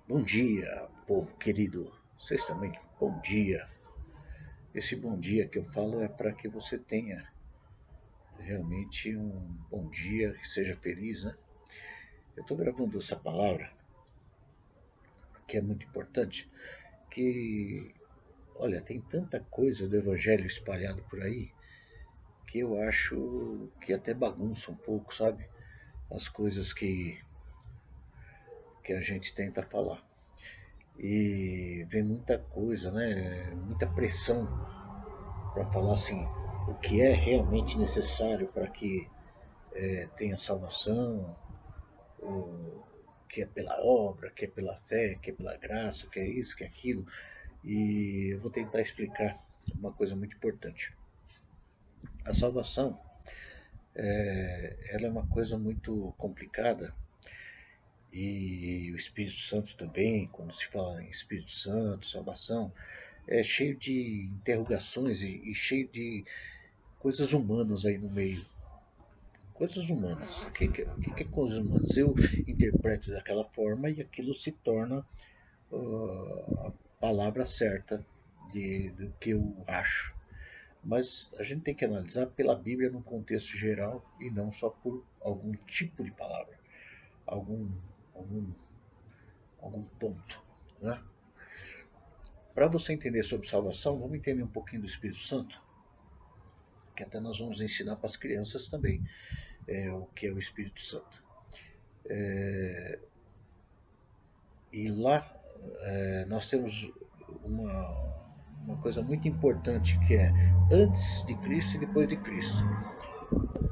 Bom dia, povo querido. Vocês também, bom dia. Esse bom dia que eu falo é para que você tenha realmente um bom dia, que seja feliz, né? Eu estou gravando essa palavra, que é muito importante, que, olha, tem tanta coisa do Evangelho espalhado por aí, que eu acho que até bagunça um pouco, sabe? As coisas que a gente tenta falar. E vem muita coisa, né? Muita pressão para falar assim o que é realmente necessário para que tenha salvação, o que é pela obra, que é pela fé, que é pela graça, que é isso, que é aquilo. E eu vou tentar explicar uma coisa muito importante. A salvação, ela é uma coisa muito complicada e o Espírito Santo também, quando se fala em Espírito Santo, salvação, é cheio de interrogações e cheio de coisas humanas aí no meio. Coisas humanas. O que é coisas humanas? Eu interpreto daquela forma e aquilo se torna a palavra certa do que eu acho. Mas a gente tem que analisar pela Bíblia num contexto geral e não só por algum tipo de palavra, algum, algum, algum ponto. Né? Para você entender sobre salvação, vamos entender um pouquinho do Espírito Santo, que até nós vamos ensinar para as crianças também o que é o Espírito Santo. E lá nós temos uma coisa muito importante que é antes de Cristo e depois de Cristo.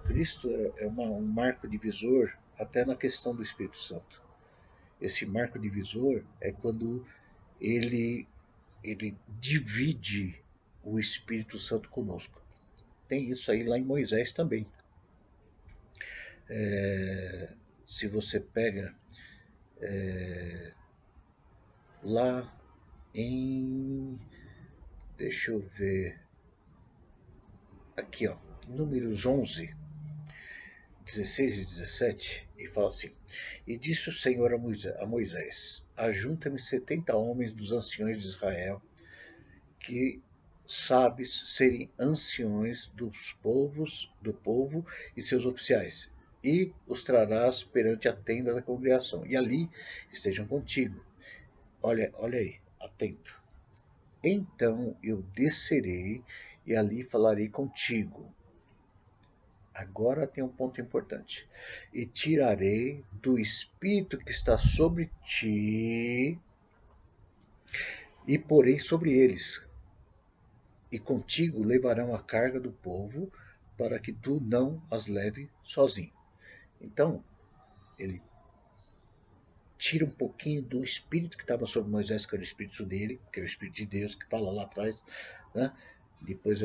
Cristo é um marco divisor até na questão do Espírito Santo. Esse marco divisor é quando ele, ele divide o Espírito Santo conosco. Tem isso aí lá em Moisés também. Se você pega lá em. Deixa eu ver. Aqui, ó. Números 11, 16 e 17, e fala assim: E disse o Senhor a Moisés: Ajunta-me 70 homens dos anciões de Israel, que sabes serem anciões do povo e seus oficiais, e os trarás perante a tenda da congregação, e ali estejam contigo. Olha aí, atento. Então eu descerei e ali falarei contigo. Agora tem um ponto importante. E tirarei do espírito que está sobre ti e porei sobre eles. E contigo levarão a carga do povo para que tu não as leve sozinho. Então, ele tira um pouquinho do espírito que estava sobre Moisés, que era o espírito dele, que é o espírito de Deus, que fala lá atrás, né? Depois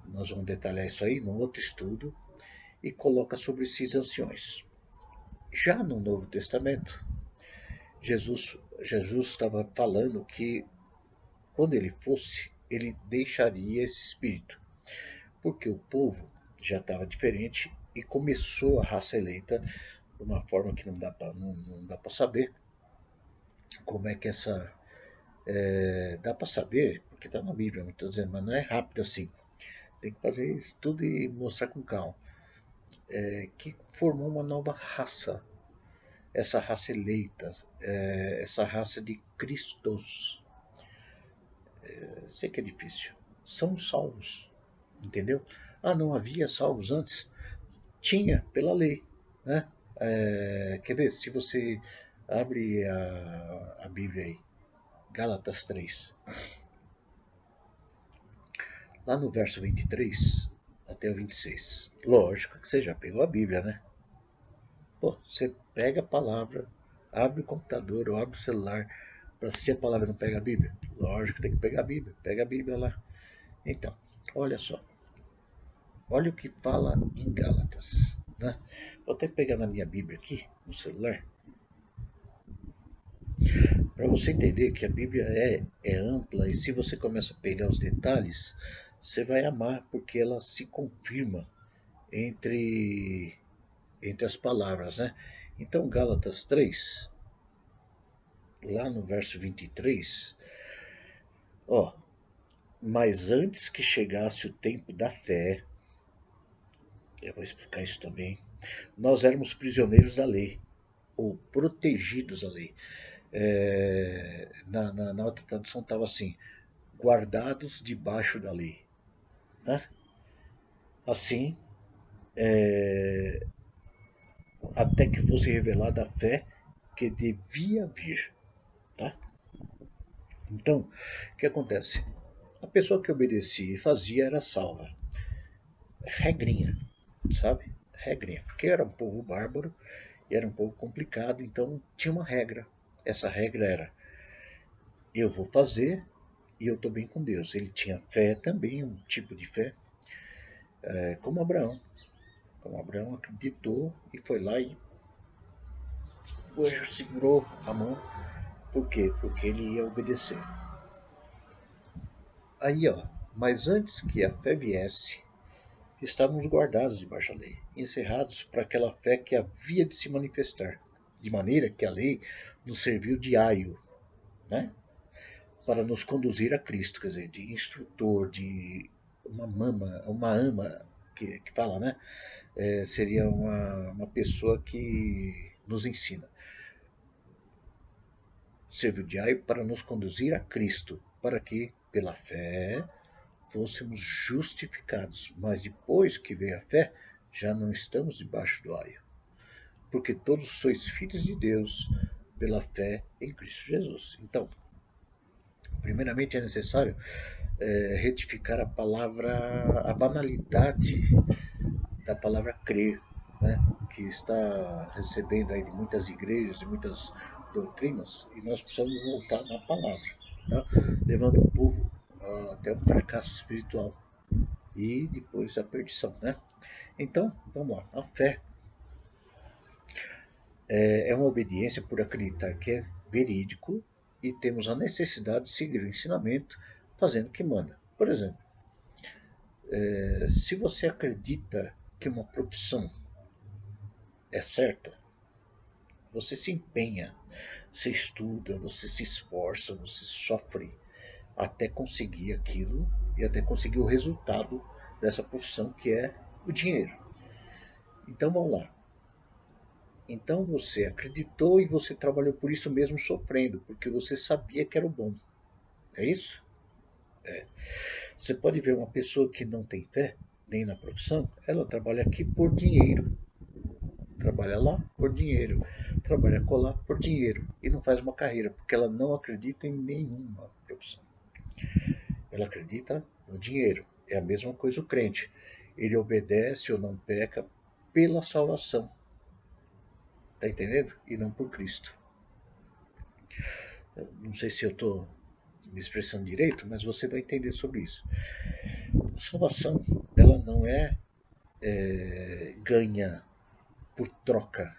nós vamos detalhar isso aí num outro estudo, e coloca sobre esses anciões. Já no Novo Testamento, Jesus estava falando que quando ele fosse, ele deixaria esse espírito, porque o povo já estava diferente e começou a raça eleita de uma forma que não dá para saber como é que essa. Dá para saber, porque está na Bíblia, não estou dizendo, mas não é rápido assim. Tem que fazer isso tudo e mostrar com calma. Que formou uma nova raça, essa raça eleita, essa raça de Cristos. Sei que é difícil. São salvos, entendeu? Ah, não havia salvos antes? Tinha, pela lei, né? Quer ver, se você abre a Bíblia aí, Gálatas 3, lá no verso 23 até o 26. Lógico que você já pegou a Bíblia, né? Pô, você pega a palavra, abre o computador ou abre o celular para se a palavra não pega a Bíblia. Lógico que tem que pegar a Bíblia. Pega a Bíblia lá. Então, olha só. Olha o que fala em Gálatas. Né? Vou até pegar na minha Bíblia aqui, no celular, para você entender que a Bíblia é ampla e se você começa a pegar os detalhes, você vai amar porque ela se confirma entre, entre as palavras. Né? Então, Gálatas 3, lá no verso 23, ó, mas antes que chegasse o tempo da fé, eu vou explicar isso também, nós éramos prisioneiros da lei, ou protegidos da lei. Na outra tradução estava assim, guardados debaixo da lei. Né? Assim, até que fosse revelada a fé que devia vir. Tá? Então, o que acontece? A pessoa que obedecia e fazia era salva. Regrinha, sabe? Regrinha. Porque era um povo bárbaro e era um povo complicado, então tinha uma regra. Essa regra era: eu vou fazer e eu estou bem com Deus. Ele tinha fé também, um tipo de fé, como Abraão. Como Abraão acreditou e foi lá e o anjo segurou a mão. Por quê? Porque ele ia obedecer. Aí, ó, mas antes que a fé viesse, estávamos guardados debaixo da lei, encerrados para aquela fé que havia de se manifestar, de maneira que a lei nos serviu de aio, né? Para nos conduzir a Cristo, quer dizer, de instrutor, de uma ama que fala, né? Seria uma pessoa que nos ensina. Serviu de aio para nos conduzir a Cristo, para que, pela fé, fôssemos justificados. Mas depois que veio a fé, já não estamos debaixo do aio. Porque todos sois filhos de Deus pela fé em Cristo Jesus. Então, primeiramente é necessário retificar a palavra, a banalidade da palavra crer, né? Que está recebendo aí de muitas igrejas, de muitas doutrinas, e nós precisamos voltar na palavra, tá? Levando o povo até um fracasso espiritual e depois a perdição, né? Então, vamos lá. A fé é uma obediência por acreditar que é verídico e temos a necessidade de seguir o ensinamento fazendo o que manda. Por exemplo, se você acredita que uma profissão é certa, você se empenha, você estuda, você se esforça, você sofre até conseguir aquilo e até conseguir o resultado dessa profissão que é o dinheiro. Então vamos lá. Então você acreditou e você trabalhou por isso mesmo sofrendo, porque você sabia que era o bom. É isso? É. Você pode ver uma pessoa que não tem fé, nem na profissão, ela trabalha aqui por dinheiro. Trabalha lá por dinheiro. Trabalha colar por dinheiro. E não faz uma carreira, porque ela não acredita em nenhuma profissão. Ela acredita no dinheiro. É a mesma coisa o crente. Ele obedece ou não peca pela salvação. Tá entendendo? E não por Cristo. Não sei se eu estou me expressando direito, mas você vai entender sobre isso. A salvação, ela não ganha por troca,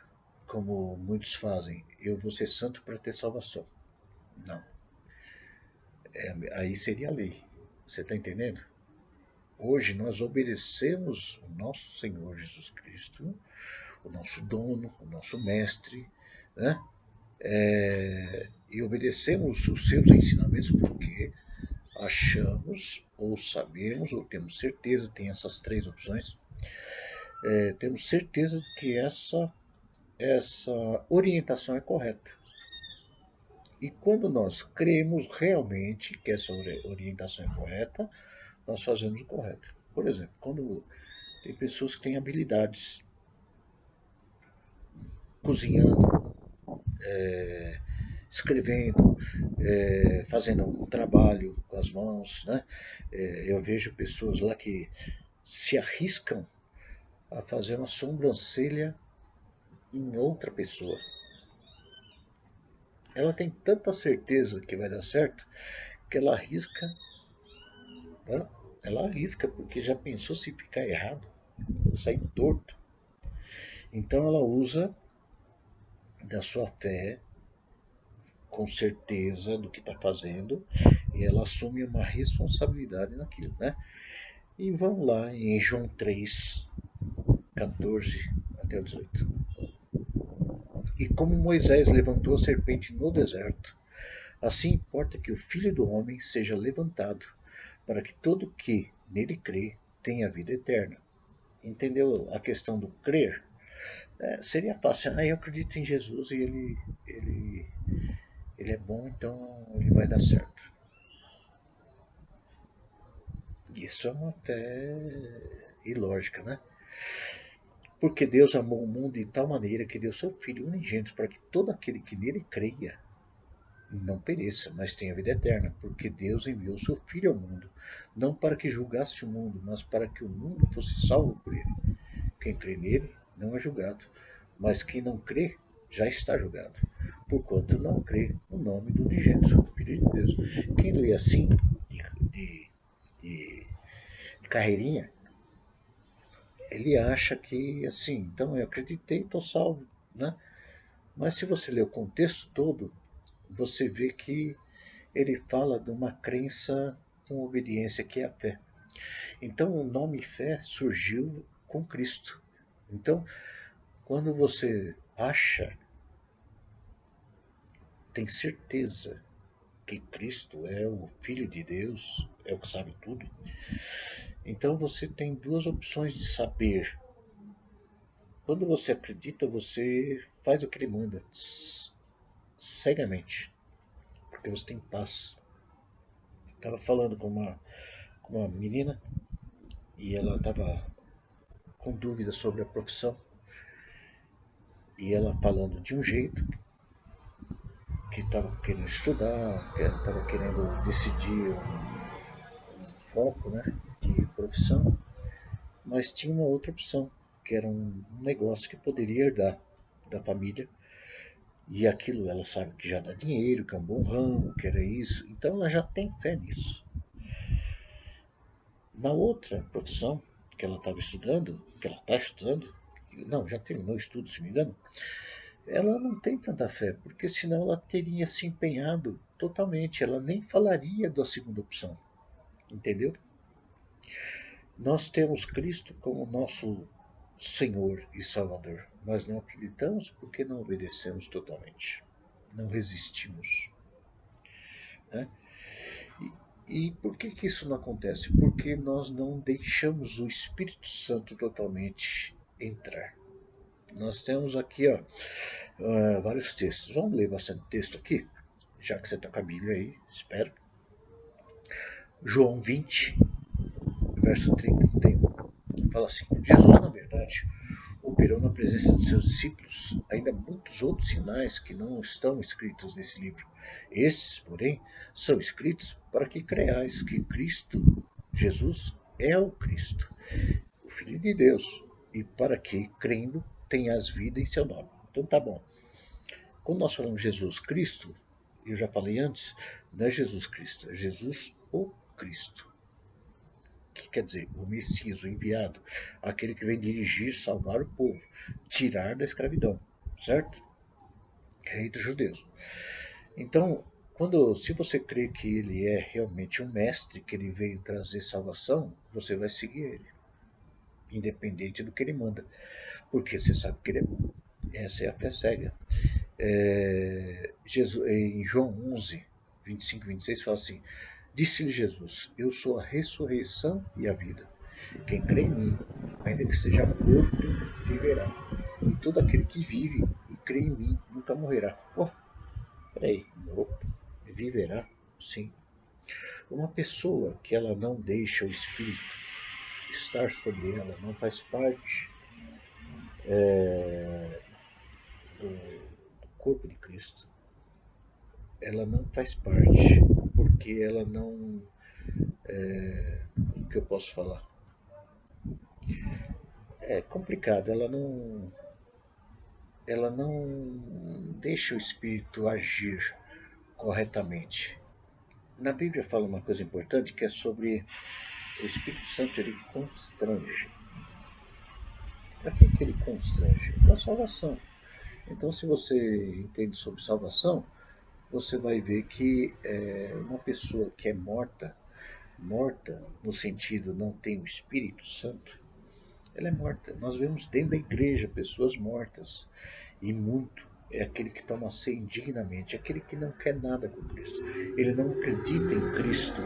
como muitos fazem. Eu vou ser santo para ter salvação. Não. Aí seria a lei. Você está entendendo? Hoje nós obedecemos o nosso Senhor Jesus Cristo, o nosso dono, o nosso mestre, né? E obedecemos os seus ensinamentos porque achamos, ou sabemos, ou temos certeza, tem essas três opções, temos certeza de que essa orientação é correta. E quando nós cremos realmente que essa orientação é correta, nós fazemos o correto. Por exemplo, quando tem pessoas que têm habilidades cozinhando, escrevendo, fazendo algum trabalho com as mãos, né? Eu vejo pessoas lá que se arriscam a fazer uma sobrancelha em outra pessoa. Ela tem tanta certeza que vai dar certo que ela arrisca, né? Ela arrisca porque já pensou se ficar errado, sair torto. Então ela usa da sua fé com certeza do que está fazendo e ela assume uma responsabilidade naquilo, né? E vamos lá em João 3, 14 até o 18. E como Moisés levantou a serpente no deserto, Assim importa que o Filho do Homem seja levantado, para que todo que nele crê tenha vida eterna. Entendeu a questão do crer? Seria fácil. Eu acredito em Jesus e ele, ele é bom, então ele vai dar certo. Isso é uma fé ilógica, né? Porque Deus amou o mundo de tal maneira que deu seu Filho unigênito para que todo aquele que nele creia não pereça, mas tenha vida eterna. Porque Deus enviou seu Filho ao mundo, não para que julgasse o mundo, mas para que o mundo fosse salvo por ele. Quem crê nele não é julgado, mas quem não crê já está julgado, porquanto não crê no nome do unigênito, Filho de Deus. Quem lê assim, de carreirinha, ele acha que, assim, então eu acreditei, estou salvo, né? Mas se você ler o contexto todo, você vê que ele fala de uma crença com obediência, que é a fé. Então o nome fé surgiu com Cristo. Então, quando você acha, tem certeza que Cristo é o Filho de Deus, é o que sabe tudo, então você tem duas opções de saber. Quando você acredita, você faz o que ele manda, cegamente, porque você tem paz. Estava falando com uma menina e ela estava com dúvidas sobre a profissão e ela falando de um jeito que estava querendo estudar, que estava querendo decidir um foco, né, de profissão, mas tinha uma outra opção, que era um negócio que poderia herdar da família. E aquilo ela sabe que já dá dinheiro, que é um bom ramo, que era isso. Então ela já tem fé nisso. Na outra profissão que ela estava estudando, que ela está estudando, não, já terminou o estudo, se me engano, ela não tem tanta fé, porque senão ela teria se empenhado totalmente, ela nem falaria da segunda opção, entendeu? Nós temos Cristo como nosso Senhor e Salvador, mas não acreditamos porque não obedecemos totalmente, não resistimos, né? E por que isso não acontece? Porque nós não deixamos o Espírito Santo totalmente entrar. Nós temos aqui vários textos. Vamos ler bastante texto aqui, já que você está com a Bíblia aí, espero. João 20, verso 30 e 31. Fala assim: Jesus, na verdade, operou na presença dos seus discípulos ainda muitos outros sinais que não estão escritos nesse livro. Estes, porém, são escritos para que creiais que Cristo, Jesus, é o Cristo, o Filho de Deus, e para que, crendo, tenhas vida em seu nome. Então tá bom. Quando nós falamos Jesus Cristo, eu já falei antes, não é Jesus Cristo, é Jesus o Cristo. Que quer dizer, o Messias, o enviado, aquele que vem dirigir, salvar o povo, tirar da escravidão, certo? Rei dos judeus. Então, se você crê que ele é realmente um mestre, que ele veio trazer salvação, você vai seguir ele, independente do que ele manda, porque você sabe que ele é bom. Essa é a fé cega. Em João 11, 25 e 26 fala assim: disse-lhe Jesus: eu sou a ressurreição e a vida. Quem crê em mim, ainda que esteja morto, viverá. E todo aquele que vive e crê em mim nunca morrerá. Peraí, morto? Viverá? Sim. Uma pessoa que ela não deixa o Espírito estar sobre ela, não faz parte do corpo de Cristo, ela não faz parte, porque ela não. O que eu posso falar? É complicado, ela não deixa o espírito agir corretamente. Na Bíblia fala uma coisa importante que é sobre o Espírito Santo, ele constrange. Para que ele constrange? Para a salvação. Então, se você entende sobre salvação, você vai ver que uma pessoa que é morta, morta no sentido não tem o Espírito Santo, ela é morta. Nós vemos dentro da igreja pessoas mortas, e muito. é aquele que toma ceia indignamente, é aquele que não quer nada com Cristo. Ele não acredita em Cristo.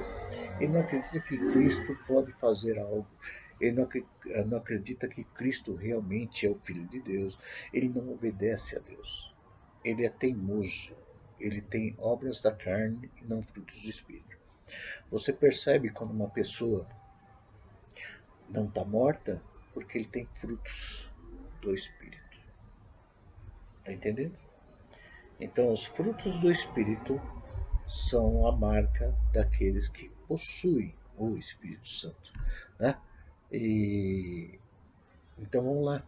Ele não acredita que Cristo pode fazer algo. Ele não acredita que Cristo realmente é o Filho de Deus. Ele não obedece a Deus. Ele é teimoso. Ele tem obras da carne e não frutos do Espírito. Você percebe quando uma pessoa não está morta porque ele tem frutos do Espírito. Está entendendo? Então, os frutos do Espírito são a marca daqueles que possuem o Espírito Santo. Né? E, então vamos lá.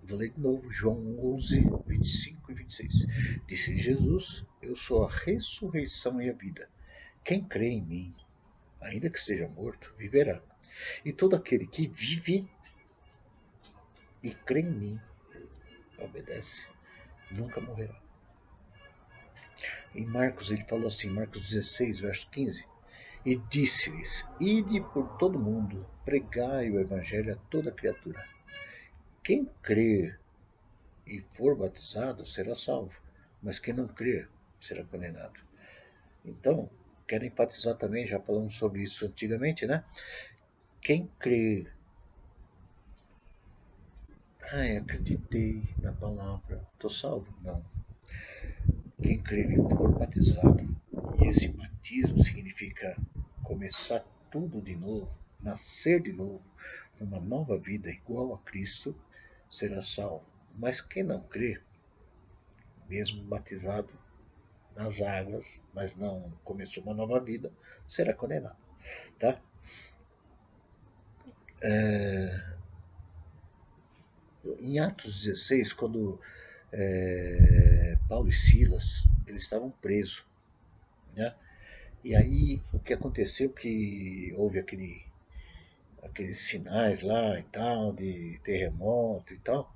Vou ler de novo, João 11, 25 e 26. Disse Jesus, eu sou a ressurreição e a vida. Quem crê em mim, ainda que esteja morto, viverá. E todo aquele que vive e crê em mim, obedece, nunca morrerá. Em Marcos ele falou assim, Marcos 16, verso 15, e disse-lhes, ide por todo mundo, pregai o evangelho a toda criatura. Quem crer e for batizado será salvo, mas quem não crer será condenado. Então, quero enfatizar também, já falamos sobre isso antigamente, né? Quem crer, acreditei na palavra, estou salvo? Não. Quem crer e for batizado, e esse batismo significa começar tudo de novo, nascer de novo, uma nova vida igual a Cristo, será salvo. Mas quem não crê, mesmo batizado nas águas, mas não começou uma nova vida, será condenado. Tá? Em Atos 16, quando Paulo e Silas eles estavam presos, né? E aí o que aconteceu que houve aqueles sinais lá e tal, de terremoto e tal,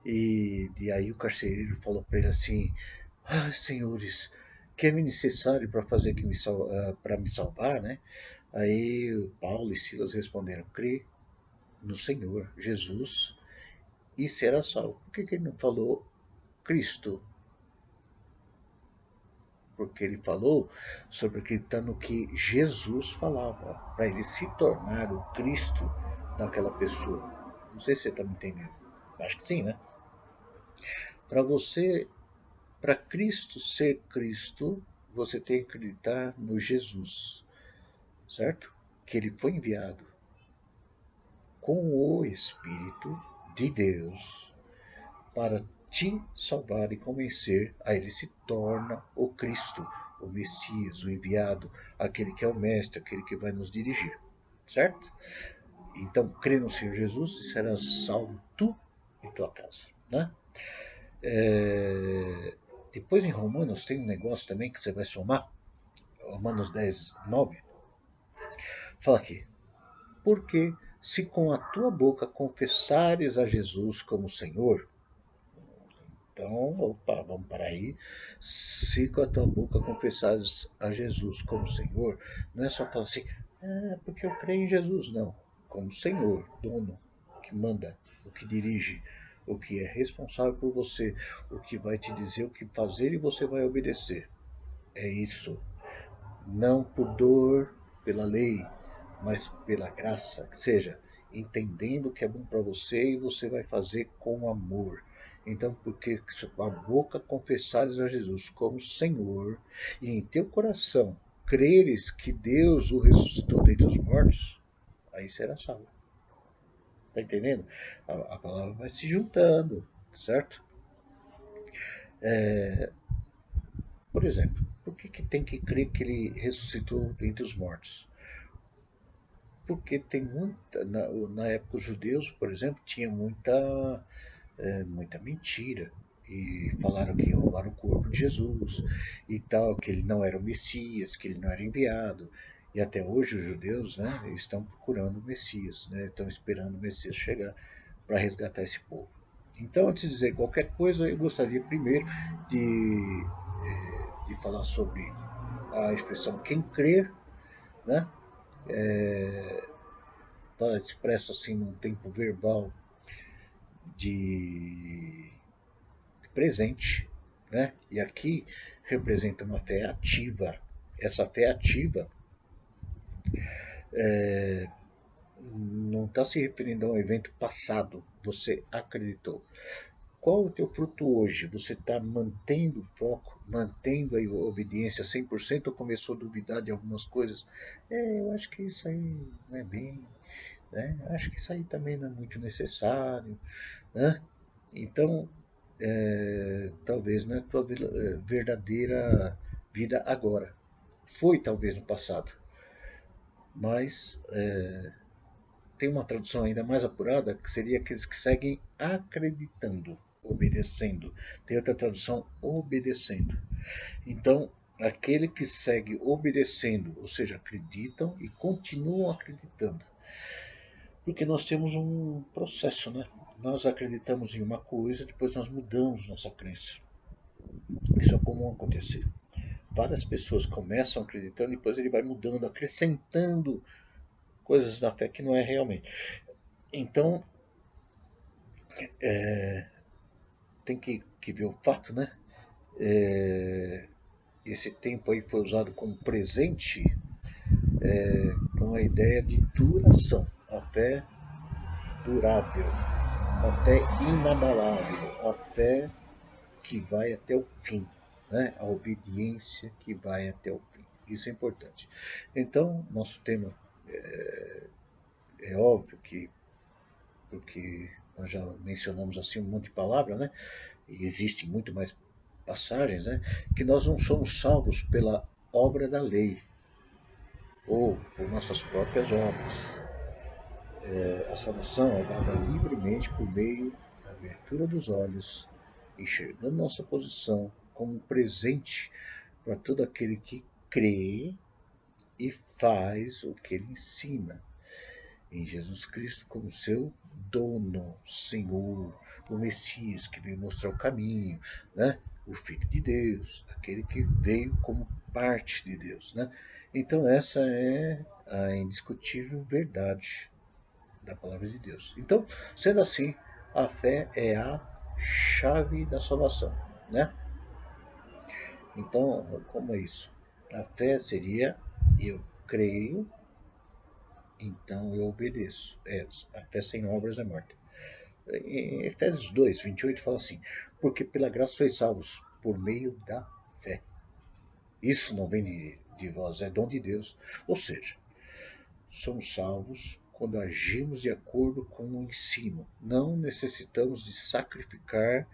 e aí o carcereiro falou para ele assim, senhores, que é necessário para fazer que para me salvar, né? Aí Paulo e Silas responderam, crê no Senhor Jesus e será salvo. Por que ele não falou Cristo? Porque ele falou sobre acreditar no que Jesus falava, para ele se tornar o Cristo daquela pessoa. Não sei se você está me entendendo. Acho que sim, né? Para você, para Cristo ser Cristo, você tem que acreditar no Jesus, certo? Que ele foi enviado com o Espírito de Deus para te salvar e convencer, aí ele se torna o Cristo, o Messias, o enviado, aquele que é o Mestre, aquele que vai nos dirigir, certo? Então, crê no Senhor Jesus e serás salvo tu e tua casa, né? Depois em Romanos tem um negócio também que você vai somar, Romanos 10, 9, fala aqui, porque se com a tua boca confessares a Jesus como Senhor. Então, opa, vamos para aí. Se com a tua boca confessares a Jesus como Senhor, não é só falar assim, porque eu creio em Jesus, não. Como Senhor, dono, que manda, o que dirige, o que é responsável por você, o que vai te dizer o que fazer e você vai obedecer. É isso. Não por dor pela lei, mas pela graça, que seja, entendendo o que é bom para você e você vai fazer com amor. Então, porque a boca confessares a Jesus como Senhor e em teu coração creres que Deus o ressuscitou dentre os mortos, aí será salvo. Tá entendendo? A palavra vai se juntando, certo? Por exemplo, por que tem que crer que ele ressuscitou dentre os mortos? Porque tem muita, na época os judeus, por exemplo, tinha muita mentira. E falaram que roubaram o corpo de Jesus e tal, que ele não era o Messias, que ele não era enviado. E até hoje os judeus, né, estão procurando o Messias, né, estão esperando o Messias chegar para resgatar esse povo. Então, antes de dizer qualquer coisa, eu gostaria primeiro de falar sobre a expressão quem crer, né, está expresso assim num tempo verbal de presente, né? E aqui representa uma fé ativa. Essa fé ativa não está se referindo a um evento passado. Você acreditou. Qual o teu fruto hoje? Você está mantendo o foco, mantendo a obediência 100% ou começou a duvidar de algumas coisas? Eu acho que isso aí não é bem, né? Acho que isso aí também não é muito necessário, né? Então, talvez não é a tua verdadeira vida agora. Foi talvez no passado, mas tem uma tradução ainda mais apurada que seria aqueles que seguem acreditando, obedecendo. Tem outra tradução, obedecendo. Então, aquele que segue obedecendo, ou seja, acreditam e continuam acreditando. Porque nós temos um processo, né? Nós acreditamos em uma coisa, depois nós mudamos nossa crença. Isso é comum acontecer. Várias pessoas começam acreditando e depois ele vai mudando, acrescentando coisas da fé que não é realmente. Então, tem que ver o fato, né? Esse tempo aí foi usado como presente com a ideia de duração. A fé durável, a fé inabalável, a fé que vai até o fim, né? A obediência que vai até o fim. Isso é importante. Então, nosso tema é óbvio que, porque nós já mencionamos assim um monte de palavras, né? E existem muito mais passagens, né? Que nós não somos salvos pela obra da lei ou por nossas próprias obras. A salvação é dada livremente por meio da abertura dos olhos, enxergando nossa posição como um presente para todo aquele que crê e faz o que ele ensina. Em Jesus Cristo como seu dono, Senhor, o Messias que veio mostrar o caminho, né? O Filho de Deus, aquele que veio como parte de Deus, né? Então essa é a indiscutível verdade da palavra de Deus. Então, sendo assim, a fé é a chave da salvação, né? Então, como é isso? A fé seria eu creio, então eu obedeço. A fé sem obras é morta. Em Efésios 2, 28 fala assim: porque pela graça sois salvos por meio da fé. Isso não vem de vós, é dom de Deus. Ou seja, somos salvos quando agimos de acordo com o ensino. Não necessitamos de sacrificar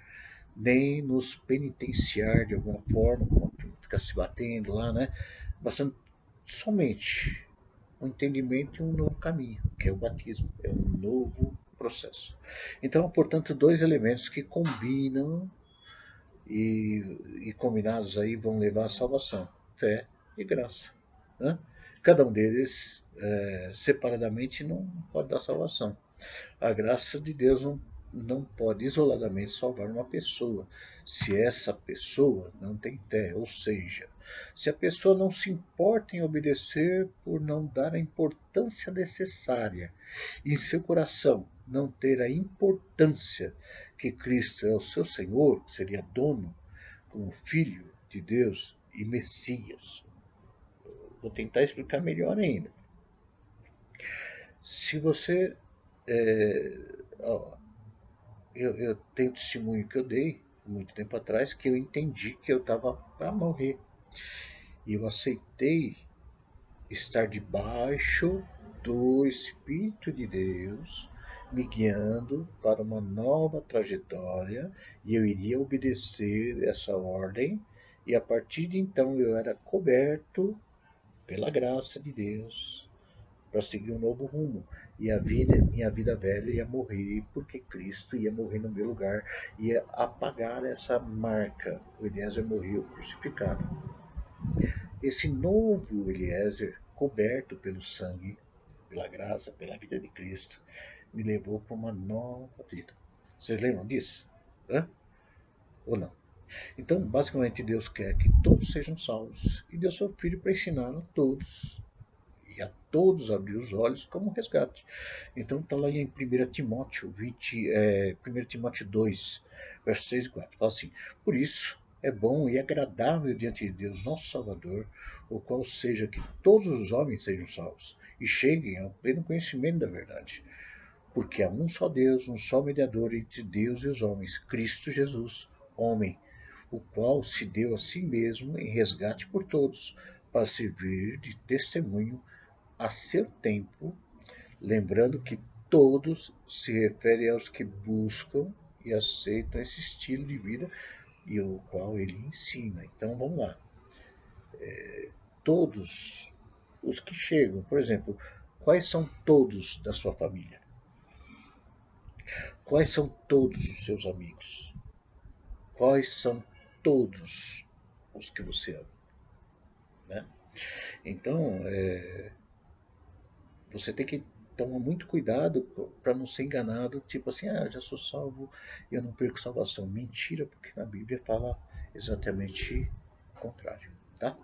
nem nos penitenciar de alguma forma, como ficar se batendo lá, né? Bastante somente um entendimento e um novo caminho, que é o batismo, é um novo processo. Então, portanto, dois elementos que combinam e combinados aí vão levar à salvação: fé e graça, né? Cada um deles separadamente não pode dar salvação. A graça de Deus não pode isoladamente salvar uma pessoa, se essa pessoa não tem fé, ou seja, se a pessoa não se importa em obedecer por não dar a importância necessária, e em seu coração não ter a importância que Cristo é o seu Senhor, que seria dono, como Filho de Deus e Messias. Vou tentar explicar melhor ainda. Se você ó, eu tenho testemunho que eu dei muito tempo atrás que eu entendi que eu estava para morrer e eu aceitei estar debaixo do Espírito de Deus me guiando para uma nova trajetória e eu iria obedecer essa ordem e a partir de então eu era coberto pela graça de Deus para seguir um novo rumo. E minha vida velha ia morrer, porque Cristo ia morrer no meu lugar, ia apagar essa marca. O Eliezer morreu crucificado. Esse novo Eliezer, coberto pelo sangue, pela graça, pela vida de Cristo, me levou para uma nova vida. Vocês lembram disso? Hã? Ou não? Então, basicamente, Deus quer que todos sejam salvos e deu seu Filho para ensinar a todos e a todos abrir os olhos como resgate. Então está lá em 1 Timóteo, 1 Timóteo 2, versos 3 e 4. Fala assim: por isso é bom e agradável diante de Deus, nosso Salvador, o qual seja que todos os homens sejam salvos e cheguem ao pleno conhecimento da verdade. Porque há um só Deus, um só mediador entre Deus e os homens, Cristo Jesus, homem, o qual se deu a si mesmo em resgate por todos, para servir de testemunho a seu tempo, lembrando que todos se referem aos que buscam e aceitam esse estilo de vida e o qual ele ensina. Então vamos lá. Todos os que chegam, por exemplo, quais são todos da sua família? Quais são todos os seus amigos? Quais são todos os que você ama? Né? Então, você tem que tomar muito cuidado para não ser enganado, tipo assim, já sou salvo e eu não perco salvação. Mentira, porque na Bíblia fala exatamente o contrário. Tá?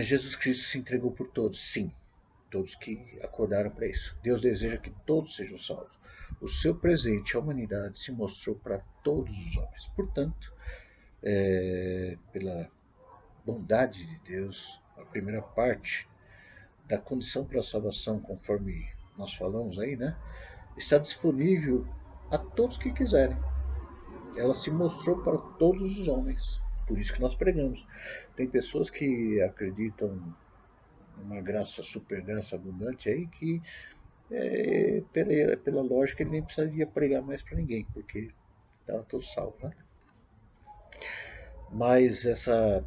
Jesus Cristo se entregou por todos, sim, todos que acordaram para isso. Deus deseja que todos sejam salvos. O seu presente à humanidade se mostrou para todos os homens. Portanto, pela bondade de Deus, a primeira parte da condição para a salvação, conforme nós falamos aí, né, está disponível a todos que quiserem. Ela se mostrou para todos os homens. Por isso que nós pregamos. Tem pessoas que acreditam numa graça, super graça abundante aí, que pela lógica ele nem precisaria pregar mais para ninguém, porque estava todo salvo, né? Mas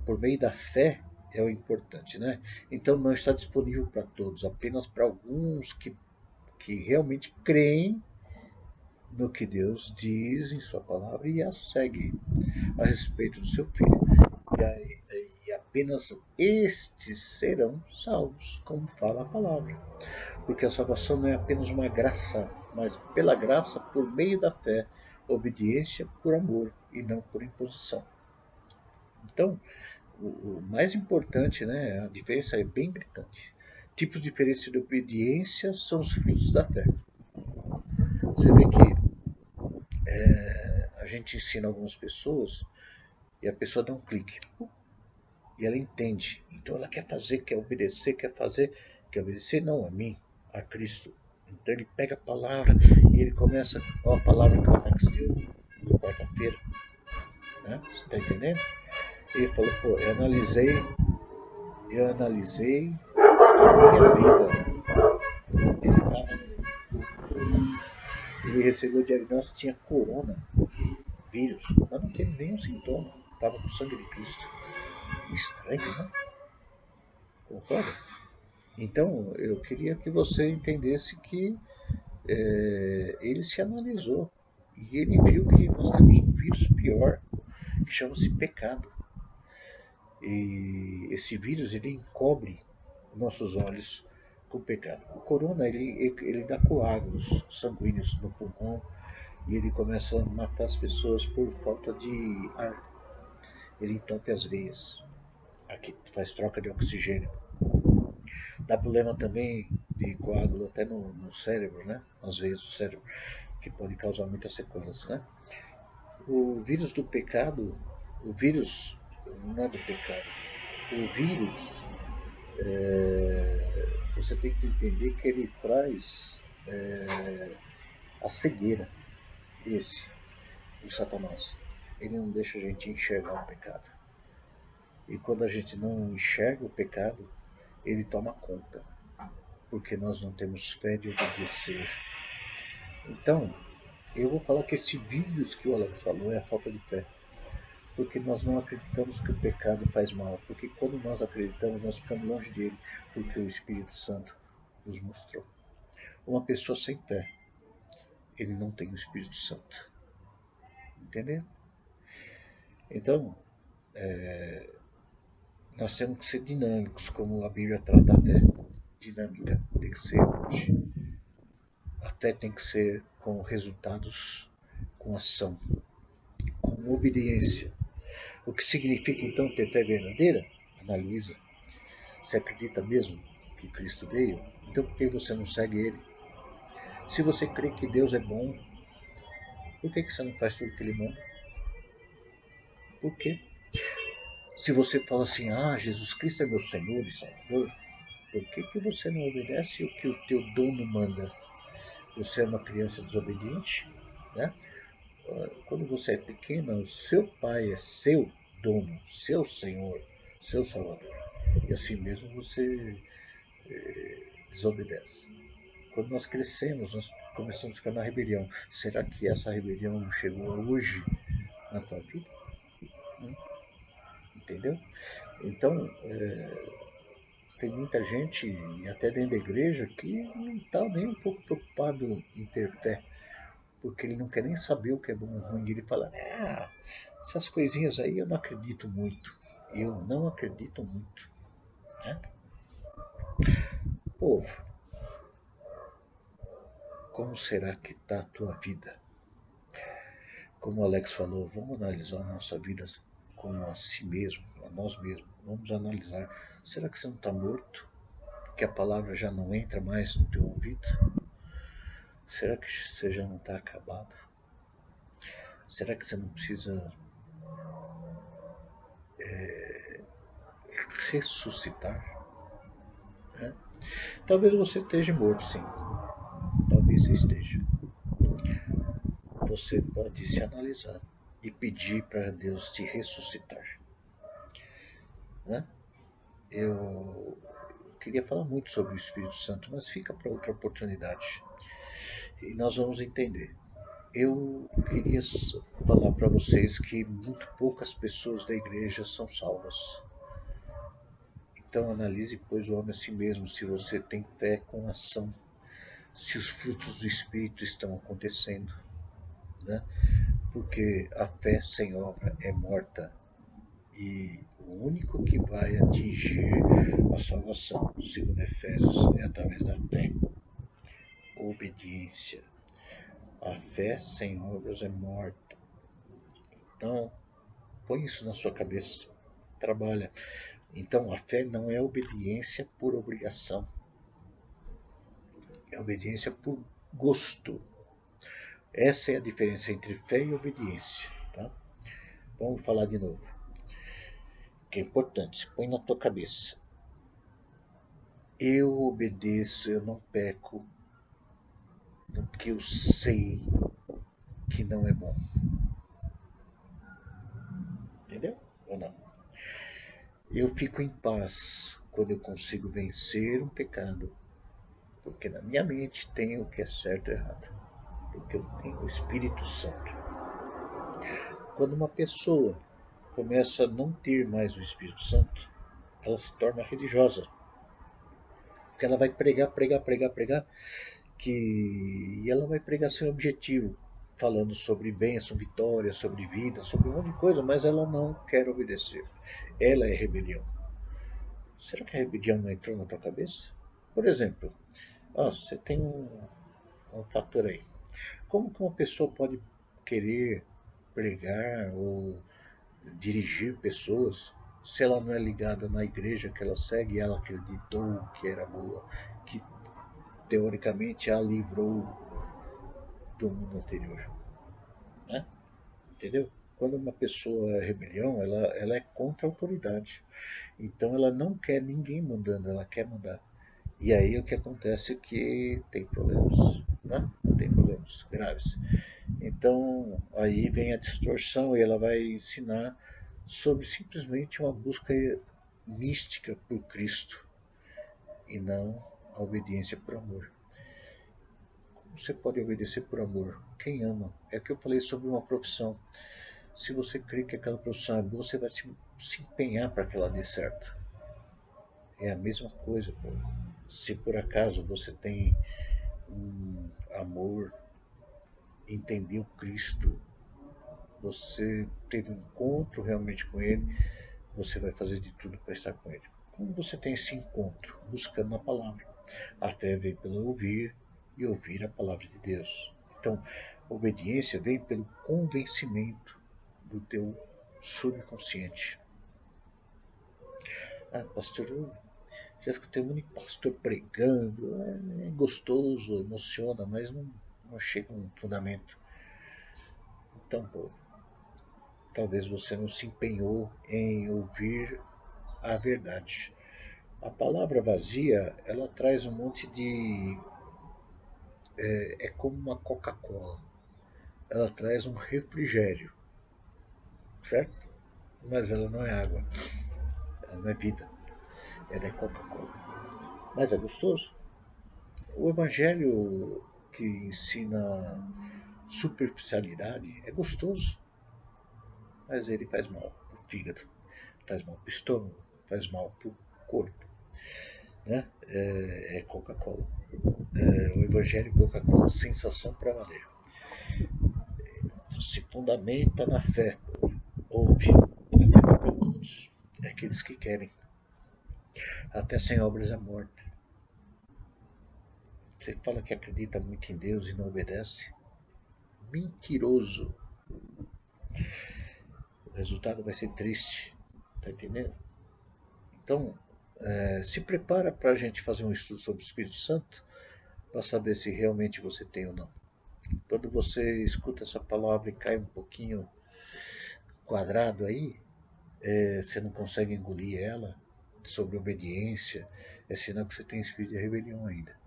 por meio da fé é o importante, né? Então não está disponível para todos, apenas para alguns que realmente creem no que Deus diz em sua palavra e a segue a respeito do seu filho. E apenas estes serão salvos, como fala a palavra. Porque a salvação não é apenas uma graça, mas pela graça, por meio da fé, obediência por amor e não por imposição. Então, o mais importante, né, a diferença é bem gritante. Tipos diferentes de obediência são os frutos da fé. Você vê que a gente ensina algumas pessoas e a pessoa dá um clique e ela entende. Então ela quer fazer, quer obedecer, quer obedecer não a mim, a Cristo. Então ele pega a palavra e ele começa, ó, a palavra que o Alex deu na quarta-feira, né? Você está entendendo? Ele falou, pô, eu analisei a minha vida. Ele recebeu o diagnóstico, tinha coronavírus, mas não teve nenhum sintoma. Estava com o sangue de Cristo. Estranho, né? Concorda? Então, eu queria que você entendesse que ele se analisou e ele viu que nós temos um vírus pior que chama-se pecado. E esse vírus ele encobre nossos olhos com o pecado. O corona ele dá coágulos sanguíneos no pulmão e ele começa a matar as pessoas por falta de ar. Ele entope as veias, aqui faz troca de oxigênio. Dá problema também de coágulo até no cérebro, né? Às vezes o cérebro, que pode causar muitas sequelas, né? O vírus do pecado, o vírus não é do pecado, o vírus, você tem que entender que ele traz a cegueira, esse, do Satanás. Ele não deixa a gente enxergar o pecado. E quando a gente não enxerga o pecado, ele toma conta, porque nós não temos fé de obedecer. Então, eu vou falar que esse vírus que o Alex falou é a falta de fé. Porque nós não acreditamos que o pecado faz mal. Porque quando nós acreditamos, nós ficamos longe dele. Porque o Espírito Santo nos mostrou. Uma pessoa sem fé, ele não tem o Espírito Santo. Entendeu? Então, nós temos que ser dinâmicos, como a Bíblia trata a fé. Dinâmica, tem que ser hoje. A fé tem que ser com resultados, com ação, com obediência. O que significa então ter fé verdadeira? Analisa. Você acredita mesmo que Cristo veio? Então por que você não segue ele? Se você crê que Deus é bom, por que você não faz tudo o que ele manda? Por quê? Se você fala assim, Jesus Cristo é meu Senhor e Salvador, por que você não obedece o que o teu dono manda? Você é uma criança desobediente, né? Quando você é pequena, o seu pai é seu dono, seu Senhor, seu Salvador. E assim mesmo você desobedece. Quando nós crescemos, nós começamos a ficar na rebelião. Será que essa rebelião chegou hoje na tua vida? Entendeu? Então, tem muita gente, e até dentro da igreja, que não está nem um pouco preocupado em ter fé, porque ele não quer nem saber o que é bom ou ruim. Ele fala, essas coisinhas aí eu não acredito muito. Eu não acredito muito. Né? Povo, como será que está a tua vida? Como o Alex falou, vamos analisar a nossa vida como a si mesmo, a nós mesmos. Vamos analisar. Será que você não está morto? Que a palavra já não entra mais no teu ouvido? Será que você já não está acabado? Será que você não precisa ressuscitar? Né? Talvez você esteja morto, sim. Talvez você esteja. Você pode se analisar e pedir para Deus te ressuscitar. Né? Eu queria falar muito sobre o Espírito Santo, mas fica para outra oportunidade. E nós vamos entender. Eu queria falar para vocês que muito poucas pessoas da igreja são salvas. Então analise, pois, o homem a si mesmo, se você tem fé com ação, se os frutos do Espírito estão acontecendo. Né? Porque a fé sem obra é morta. E o único que vai atingir a salvação, segundo Efésios, é através da fé. Obediência. A fé sem obras é morta. Então, põe isso na sua cabeça. Trabalha. Então, a fé não é obediência por obrigação. É obediência por gosto. Essa é a diferença entre fé e obediência. Tá? Vamos falar de novo. Que é importante. Põe na tua cabeça. Eu obedeço, eu não peco, porque eu sei que não é bom. Entendeu? Ou não? Eu fico em paz quando eu consigo vencer um pecado, porque na minha mente tem o que é certo e errado, porque eu tenho o Espírito Santo. Quando uma pessoa começa a não ter mais o Espírito Santo, ela se torna religiosa, porque ela vai pregar, e ela vai pregar sem objetivo, falando sobre bênção, vitória, sobre vida, sobre um monte de coisa, mas ela não quer obedecer. Ela é rebelião. Será que a rebelião não entrou na tua cabeça? Por exemplo, você tem um fator aí. Como que uma pessoa pode querer pregar ou dirigir pessoas se ela não é ligada na igreja que ela segue e ela acreditou que era boa, que teoricamente a livrou do mundo anterior? Né? Entendeu? Quando uma pessoa é rebelião, ela é contra a autoridade. Então ela não quer ninguém mandando, ela quer mandar. E aí o que acontece é que tem problemas, né? Tem problemas graves. Então aí vem a distorção e ela vai ensinar sobre simplesmente uma busca mística por Cristo e não a obediência por amor. Como você pode obedecer por amor? Quem ama? É que eu falei sobre uma profissão. Se você crê que aquela profissão é boa, você vai se empenhar para que ela dê certo. É a mesma coisa, pô. Se por acaso você tem um amor, entendeu Cristo, você teve um encontro realmente com Ele, você vai fazer de tudo para estar com Ele. Como você tem esse encontro? Buscando a palavra. A fé vem pelo ouvir e ouvir a palavra de Deus. Então, a obediência vem pelo convencimento do teu subconsciente. Pastor, Já escutei muito pastor pregando, é gostoso, emociona, mas não chega a um fundamento. Então, pô, talvez você não se empenhou em ouvir a verdade. A palavra vazia, ela traz um monte de. É como uma Coca-Cola. Ela traz um refrigério, certo? Mas ela não é água, ela não é vida, ela é Coca-Cola. Mas é gostoso. O evangelho que ensina superficialidade é gostoso, mas ele faz mal pro fígado, faz mal pro estômago, faz mal pro corpo, né? É Coca-Cola. O evangelho Coca-Cola, sensação para valer. Se fundamenta na fé, ouve, a fé não é para todos, é aqueles que querem. A fé sem obras é morta. Você fala que acredita muito em Deus e não obedece? Mentiroso. O resultado vai ser triste. Tá entendendo? Então, se prepara para a gente fazer um estudo sobre o Espírito Santo para saber se realmente você tem ou não. Quando você escuta essa palavra e cai um pouquinho quadrado aí, você não consegue engolir ela sobre obediência, é sinal que você tem espírito de rebelião ainda.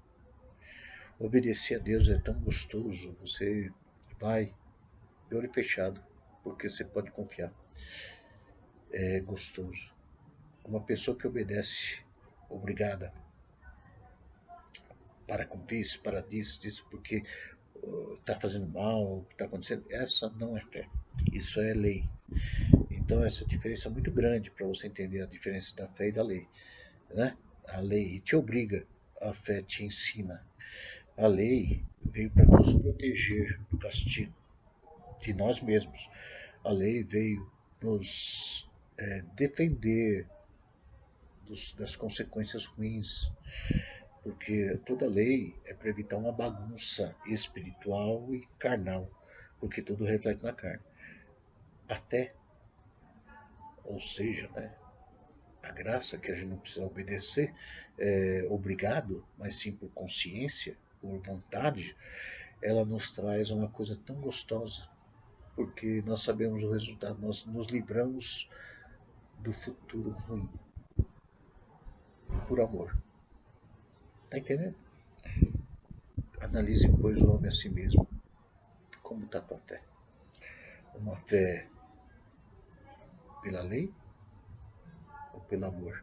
Obedecer a Deus é tão gostoso, você vai de olho fechado, porque você pode confiar. É gostoso. Uma pessoa que obedece, obrigada, para com isso, para disso, porque está fazendo mal, o que está acontecendo, essa não é fé. Isso é lei. Então essa diferença é muito grande para você entender a diferença da fé e da lei, né? A lei te obriga, a fé te ensina. A lei veio para nos proteger do castigo de nós mesmos. A lei veio nos defender das consequências ruins, porque toda lei é para evitar uma bagunça espiritual e carnal, porque tudo reflete na carne. A fé, ou seja, né, a graça que a gente não precisa obedecer, obrigado, mas sim por consciência, por vontade, ela nos traz uma coisa tão gostosa, porque nós sabemos o resultado, nós nos livramos do futuro ruim, por amor. Tá entendendo? Analise, pois, o homem a si mesmo. Como está a tua fé? Uma fé pela lei ou pelo amor?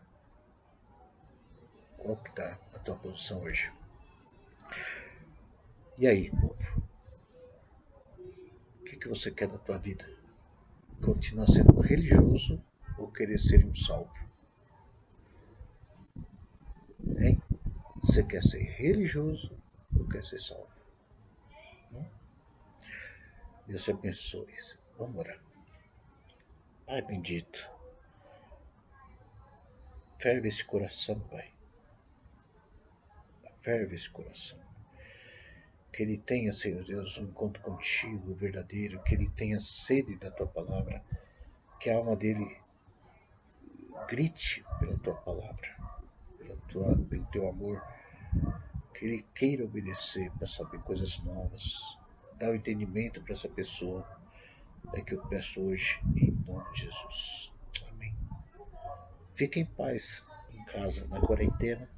Qual que está a tua posição hoje? E aí, povo? O que você quer da tua vida? Continuar sendo religioso ou querer ser um salvo? Hein? Você quer ser religioso ou quer ser salvo? Deus te abençoe. Vamos orar. Pai bendito, ferve esse coração, Pai. Ferve esse coração. Que ele tenha, Senhor Deus, um encontro contigo verdadeiro. Que ele tenha sede da tua palavra. Que a alma dele grite pela tua palavra, pelo teu amor. Que ele queira obedecer para saber coisas novas. Dá o entendimento para essa pessoa. É que eu peço hoje, em nome de Jesus. Amém. Fique em paz em casa, na quarentena.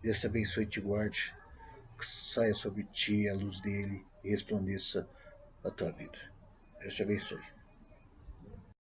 Deus te abençoe e te guarde. Que saia sobre ti a luz dele e resplandeça a tua vida. Deus te abençoe.